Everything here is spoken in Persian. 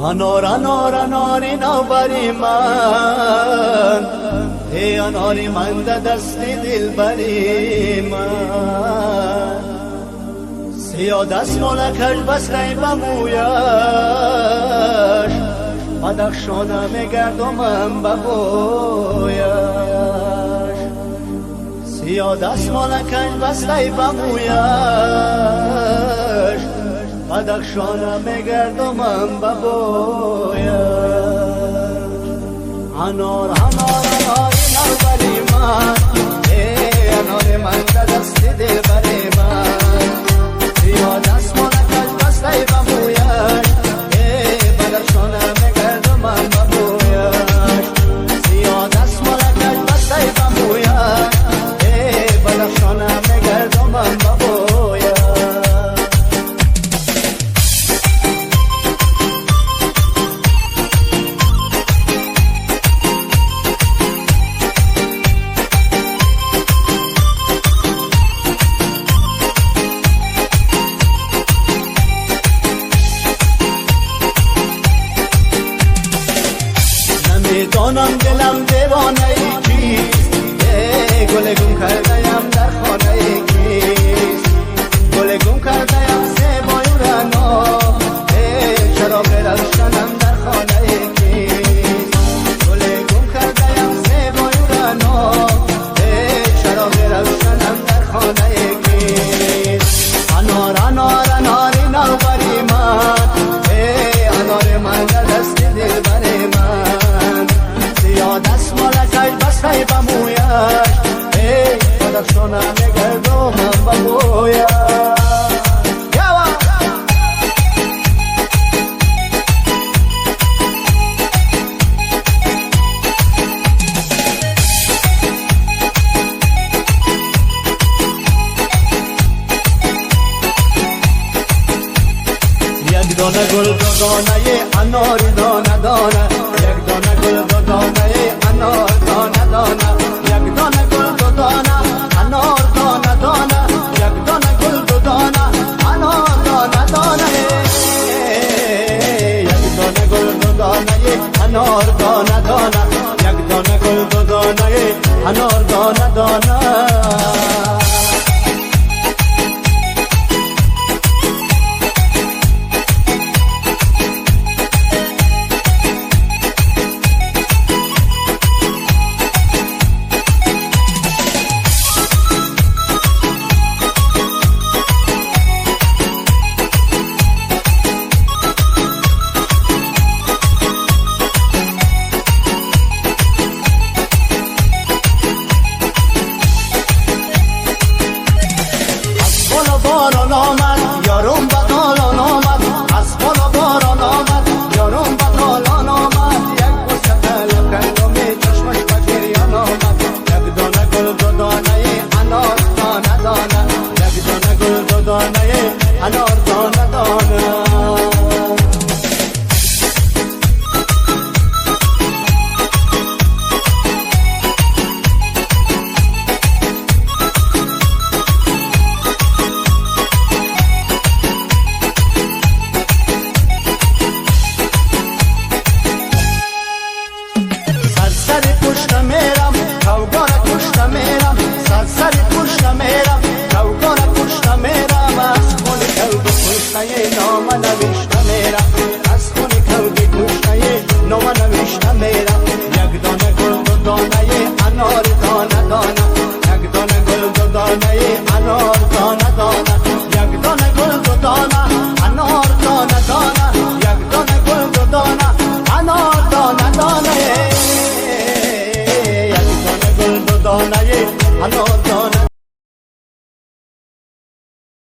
انار انار اناری نوبری من، ای اناری من ده دست دل بری من. سیاه دست ملکش بسته بمویش، بدخشانم گردمم ببویش. سیاه دست ملکش بسته بمویش، بدخشانم گردمم ببویش. انار انار اناری نوبری من، ای انار من ده دست دل بری من. سیاه دست ملکش بسته بمویش، ای بدخشانم گردمم ببویش. سیاه دست ملکش بسته بمویش، ای بدخشانم گردمم ببویش. میدانم دلم دیوانه ای کیست، گل گم کرده‌ام در خانه ای کیست. گل گم کرده‌ام زیبای رنا، چراغ روشنم در خانه ای کیست. گل گم کرده‌ام زیبای رنا، چراغ روشنم در خانه ای کیست. انار انار اناری نوبری من، انار من در دست دل بری من. سیاه دست ملکش بسته بمویش، ای بدخشانم گردمم ببویش. یک دانه گل دو دانه انار دانه دانه، یک دانه گل دو دانه انار دانه دانه، یک دانه گل دو دانه انار دانه دانه، یک دانه گل دو دانه انار دانه دانه، یک دانه گل دو دانه انار دانه دانه، یک دانه گل دو دانه انار دانه دانه. باران آمد یارم بدالان آمد، از بالا باران آمد یارم بدالان آمد. یک بوسه طلب کردم چشمش به گریان آمد، یک دانه گل دو دانه انار دانه دانه، یک دانه گل دو دانه انار دانه دانه. سرسری پشت میرم کوگار کشت میرم، سرسری پشت میرم کوگار کشت میرم. از خون کوگ کشته نام نوشته میرم، از خون کوگ کشته نام